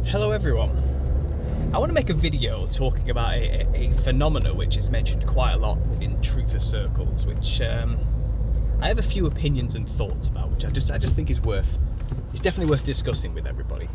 Hello everyone. I want to make a video talking about a phenomena which is mentioned quite a lot within truther circles, which I have a few opinions and thoughts about, which I just think it's definitely worth discussing with everybody,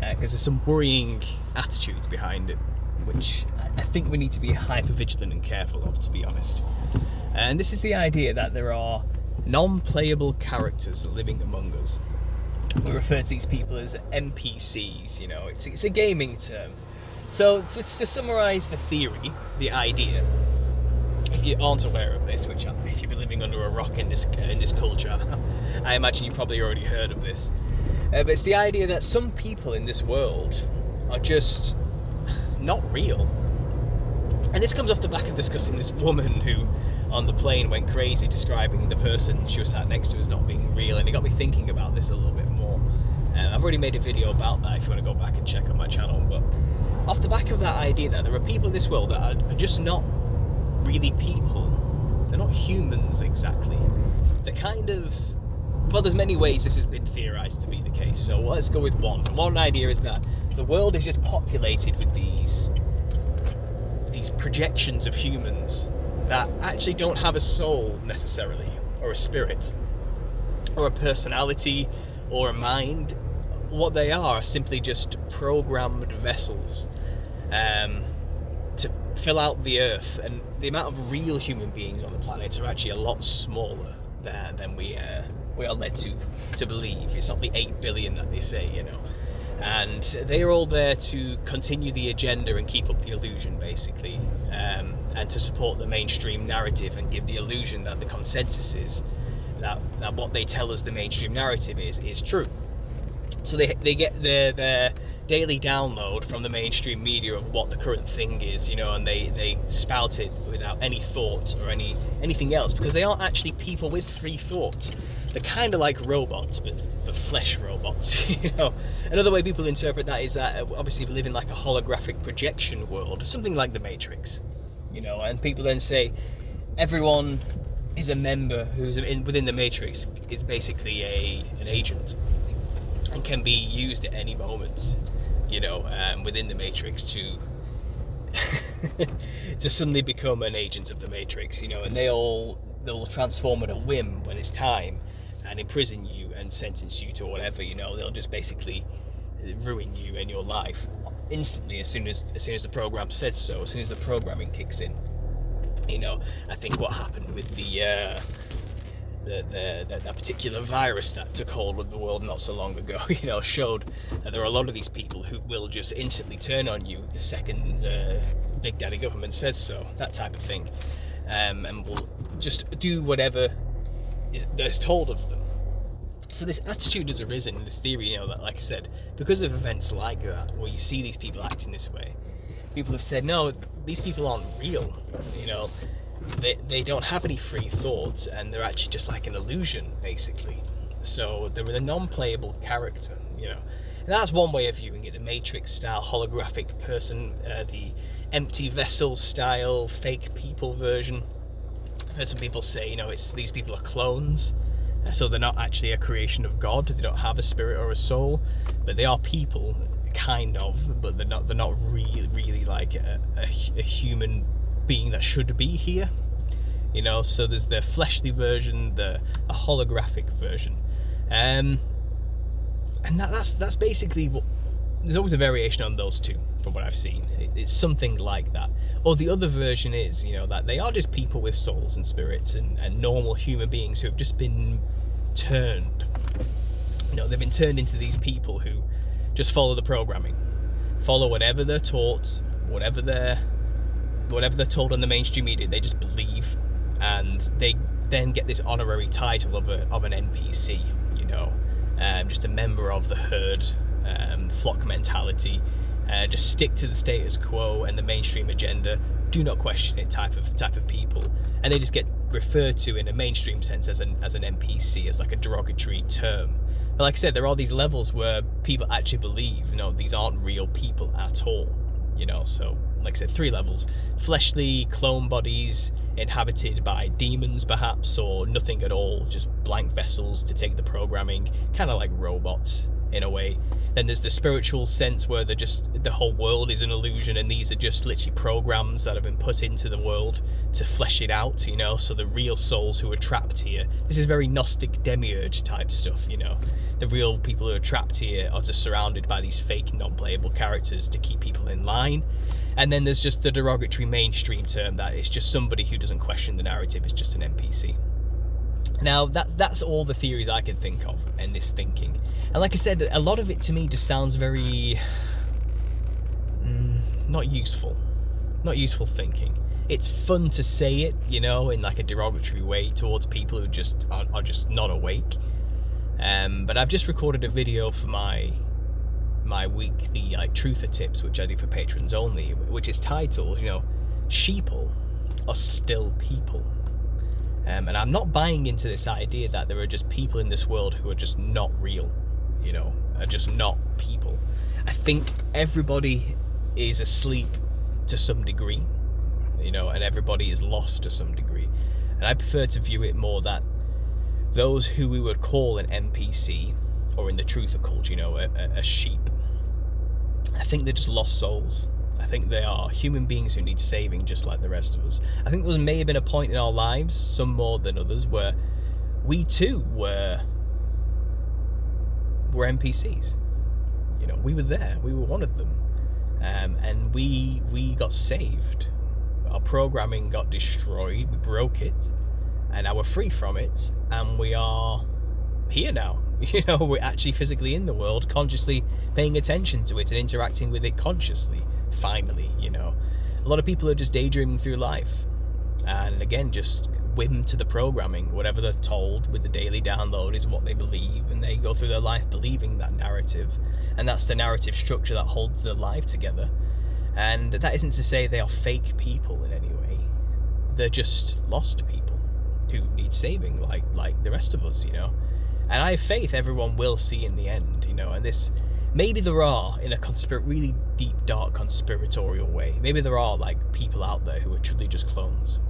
because there's some worrying attitudes behind it, which I think we need to be hyper vigilant and careful of, to be honest. And this is the idea that there are non-playable characters living among us. We refer to these people as NPCs, you know, it's a gaming term. So to summarise the theory, the idea, if you aren't aware of this, which if you've been living under a rock in this culture, I imagine you probably already heard of this, but it's the idea that some people in this world are just not real. And this comes off the back of discussing this woman who on the plane went crazy describing the person she was sat next to as not being real, and it got me thinking about this a little bit more. I've already made a video about that if you want to go back and check on my channel, but off the back of that idea that there are people in this world that are just not really people, they're not humans exactly, they're kind of, well, there's many ways this has been theorised to be the case, so let's go with one. One idea is that the world is just populated with these projections of humans that actually don't have a soul necessarily, or a spirit, or a personality, or a mind. What they are simply just programmed vessels to fill out the earth, and the amount of real human beings on the planet are actually a lot smaller than we are led to believe. It's not the 8 billion that they say, you know. And they're all there to continue the agenda and keep up the illusion, basically, and to support the mainstream narrative and give the illusion that the consensus is that what they tell us the mainstream narrative is true. So they get their daily download from the mainstream media of what the current thing is, you know, and they spout it without any thought or anything else, because they aren't actually people with free thoughts. They're kind of like robots, but flesh robots, you know. Another way people interpret that is that obviously we live in like a holographic projection world, something like the Matrix, you know, and people then say everyone is a member who's within the Matrix is basically an agent and can be used at any moment, you know, within the Matrix to suddenly become an agent of the Matrix, you know, and they'll transform at a whim when it's time and imprison you and sentence you to whatever, you know. They'll just basically ruin you and your life instantly as soon as the program says so, as soon as the programming kicks in, you know. I think what happened with that particular virus that took hold of the world not so long ago, you know, showed that there are a lot of these people who will just instantly turn on you the second Big Daddy government says so, that type of thing, and will just do whatever is told of them. So this attitude has arisen in this theory, you know, that, like I said, because of events like that, where you see these people acting this way, people have said, no, these people aren't real, you know. They don't have any free thoughts, and they're actually just like an illusion, basically. So they're a non-playable character, you know. And that's one way of viewing it, the Matrix-style holographic person, the empty vessel-style fake people version. I've heard some people say, you know, these people are clones, so they're not actually a creation of God. They don't have a spirit or a soul, but they are people, kind of, but they're not really like a human being that should be here, you know. So there's the fleshly version, a holographic version, and that's basically what. There's always a variation on those two, from what I've seen. It's something like that. Or the other version is, you know, that they are just people with souls and spirits and normal human beings who have just been turned. You know, they've been turned into these people who just follow the programming, follow whatever they're taught, whatever they're told on the mainstream media. They just believe, and they then get this honorary title of an NPC, you know, just a member of the herd, flock mentality, just stick to the status quo and the mainstream agenda, do not question it type of people, and they just get referred to in a mainstream sense as an NPC, as like a derogatory term. But like I said, there are these levels where people actually believe, you know, these aren't real people at all, you know. So like I said, 3 levels: fleshly clone bodies inhabited by demons perhaps, or nothing at all, just blank vessels to take the programming, kind of like robots in a way. Then there's the spiritual sense where the whole world is an illusion, and these are just literally programs that have been put into the world to flesh it out, you know. So the real souls who are trapped here, this is very Gnostic demiurge type stuff, you know. The real people who are trapped here are just surrounded by these fake non-playable characters to keep people in line. And then there's just the derogatory mainstream term that it's just somebody who doesn't question the narrative, is just an NPC. Now, that's all the theories I can think of in this thinking. And like I said, a lot of it to me just sounds very not useful thinking. It's fun to say it, you know, in like a derogatory way towards people who just are just not awake. But I've just recorded a video for my weekly like truther tips, which I do for patrons only, which is titled, you know, sheeple are still people. And I'm not buying into this idea that there are just people in this world who are just not real, you know, are just not people. I think everybody is asleep to some degree, you know, and everybody is lost to some degree. And I prefer to view it more that those who we would call an NPC, or in the truther culture, you know, a sheep, I think they're just lost souls. I think they are human beings who need saving just like the rest of us. I think there may have been a point in our lives, some more than others, where we too were NPCs. You know, we were there, we were one of them. And we got saved. Our programming got destroyed, we broke it, and now we're free from it, and we are here now. You know, we're actually physically in the world, consciously paying attention to it and interacting with it consciously. Finally, you know, a lot of people are just daydreaming through life, and again, just whim to the programming. Whatever they're told with the daily download is what they believe, and they go through their life believing that narrative, and that's the narrative structure that holds their life together. And that isn't to say they are fake people in any way. They're just lost people who need saving, like the rest of us, you know. And I have faith everyone will see in the end, you know. And this, maybe there are, in a really deep, dark, conspiratorial way, maybe there are like people out there who are truly just clones.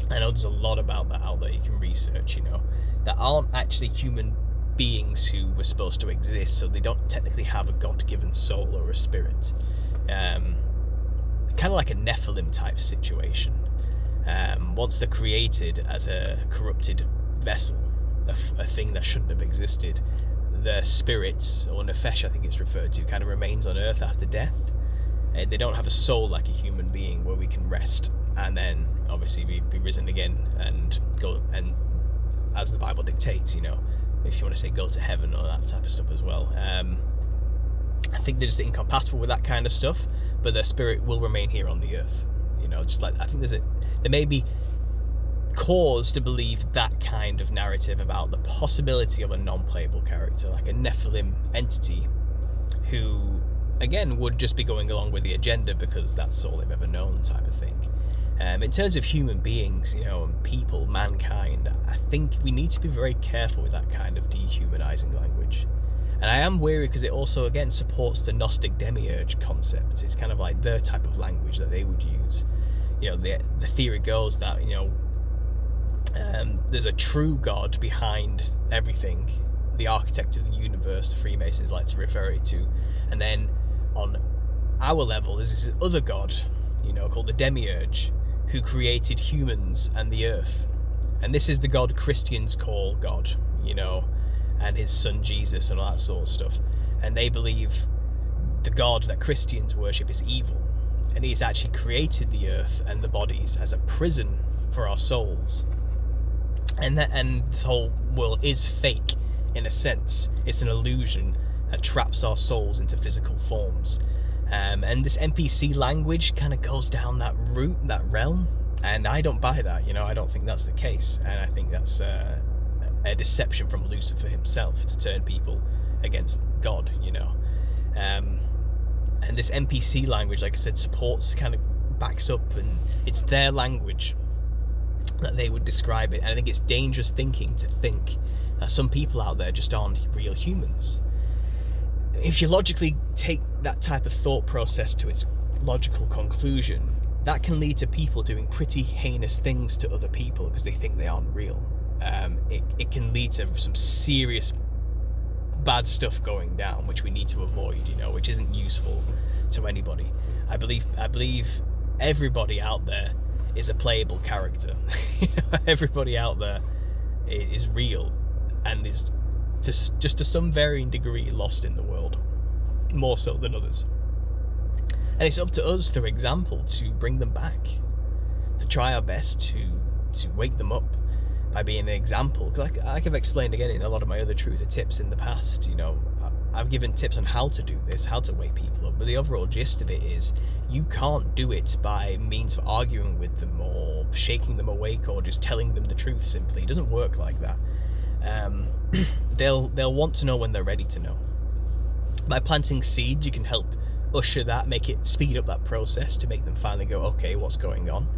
I know there's a lot about that out there you can research, you know, that aren't actually human beings who were supposed to exist, so they don't technically have a God-given soul or a spirit. Kind of like a Nephilim type situation. Once they're created as a corrupted vessel, a thing that shouldn't have existed, the spirit, or nefesh I think it's referred to, kind of remains on earth after death. They don't have a soul like a human being where we can rest and then obviously be risen again and go, and as the Bible dictates, you know, if you want to say go to heaven or that type of stuff as well. I think they're just incompatible with that kind of stuff, but their spirit will remain here on the earth, you know. Just like, I think there may be cause to believe that kind of narrative about the possibility of a non-playable character, like a Nephilim entity who again would just be going along with the agenda because that's all they've ever known, type of thing. In terms of human beings, you know, and people, mankind, I think we need to be very careful with that kind of dehumanizing language. And I am wary because it also, again, supports the Gnostic demiurge concept. It's kind of like their type of language that they would use. You know, the theory goes that, you know, there's a true God behind everything, the architect of the universe, the Freemasons like to refer it to. And then on our level, there's this other God, you know, called the demiurge, who created humans and the earth. And this is the God Christians call God, you know, and his son Jesus and all that sort of stuff. And they believe the God that Christians worship is evil, and he's actually created the earth and the bodies as a prison for our souls. And this whole world is fake in a sense. It's an illusion that traps our souls into physical forms. And this NPC language kind of goes down that route, that realm, and I don't buy that, you know. I don't think that's the case, and I think that's a deception from Lucifer himself to turn people against God, you know. And this NPC language, like I said, supports, kind of backs up, and it's their language that they would describe it. And I think it's dangerous thinking to think that some people out there just aren't real humans. If you logically take that type of thought process to its logical conclusion, that can lead to people doing pretty heinous things to other people because they think they aren't real. It can lead to some serious bad stuff going down, which we need to which isn't useful to anybody. I believe everybody out there is a playable character. Everybody out there is real and is just to some varying degree lost in the world, more so than others. And it's up to us, through example, to bring them back, to try our best to wake them up by being an example. Because like I've explained again in a lot of my other truth or tips in the past, I've given tips on how to do this, how to wake people up, but the overall gist of it is you can't do it by means of arguing with them or shaking them awake or just telling them the truth simply. It doesn't work like that. They'll want to know when they're ready to know. By planting seeds, you can help usher that, make it speed up that process to make them finally go, okay, what's going on?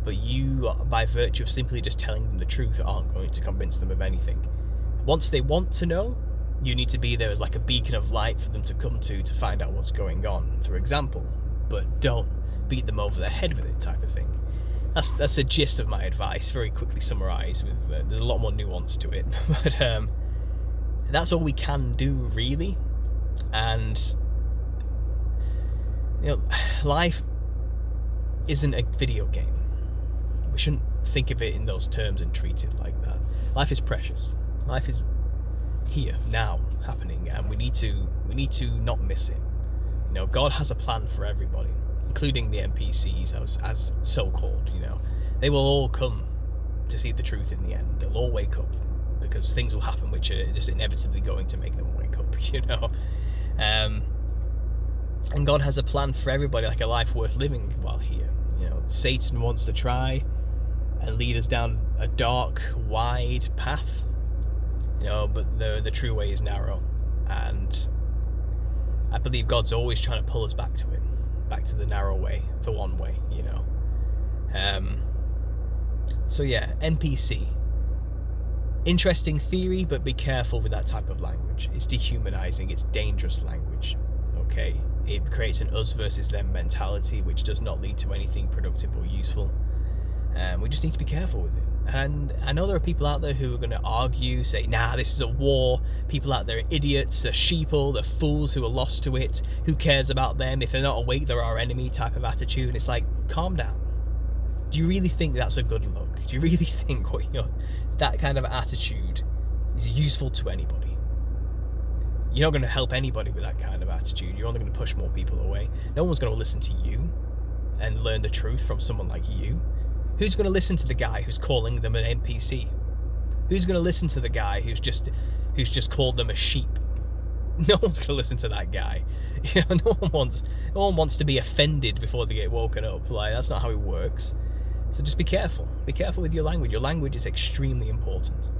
But you, by virtue of simply just telling them the truth, aren't going to convince them of anything. Once they want to know, you need to be there as like a beacon of light for them to come to find out what's going on, through example. But don't beat them over the head with it, type of thing. That's the gist of my advice, very quickly summarised. With there's a lot more nuance to it, but that's all we can do, really. And life isn't a video game. We shouldn't think of it in those terms and treat it like that. Life is precious. Life is here, now, happening, and we need to not miss it. God has a plan for everybody, including the NPCs, as so-called. They will all come to see the truth in the end. They'll all wake up, because things will happen which are just inevitably going to make them wake up. And God has a plan for everybody, like a life worth living while here. Satan wants to try and lead us down a dark, wide path, but the true way is narrow, and I believe God's always trying to pull us back to it, back to the narrow way, the one way. So yeah, NPC, interesting theory, but be careful with that type of language. It's dehumanizing, it's dangerous language. Okay, it creates an us versus them mentality, which does not lead to anything productive or useful. We just need to be careful with it. And I know there are people out there who are going to argue, say, nah, this is a war. People out there are idiots, they're sheeple, they're fools who are lost to it. Who cares about them? If they're not awake, they're our enemy type of attitude. And it's like, calm down. Do you really think that's a good look? Do you really think that kind of attitude is useful to anybody? You're not going to help anybody with that kind of attitude. You're only going to push more people away. No one's going to listen to you and learn the truth from someone like you. Who's going to listen to the guy who's calling them an NPC? Who's going to listen to the guy who's just called them a sheep? No one's going to listen to that guy. No one wants to be offended before they get woken up. Like, that's not how it works. So just be careful. Be careful with your language. Your language is extremely important,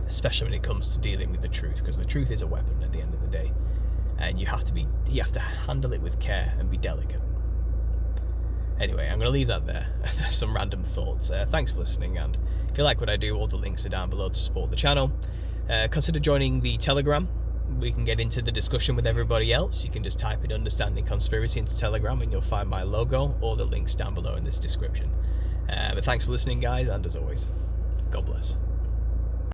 especially when it comes to dealing with the truth, because the truth is a weapon at the end of the day, and you have to handle it with care and be delicate. Anyway, I'm going to leave that there. Some random thoughts. Thanks for listening, and if you like what I do, all the links are down below to support the channel. Consider joining the Telegram. We can get into the discussion with everybody else. You can just type in Understanding Conspiracy into Telegram and you'll find my logo or the links down below in this description. But thanks for listening, guys, and as always, God bless.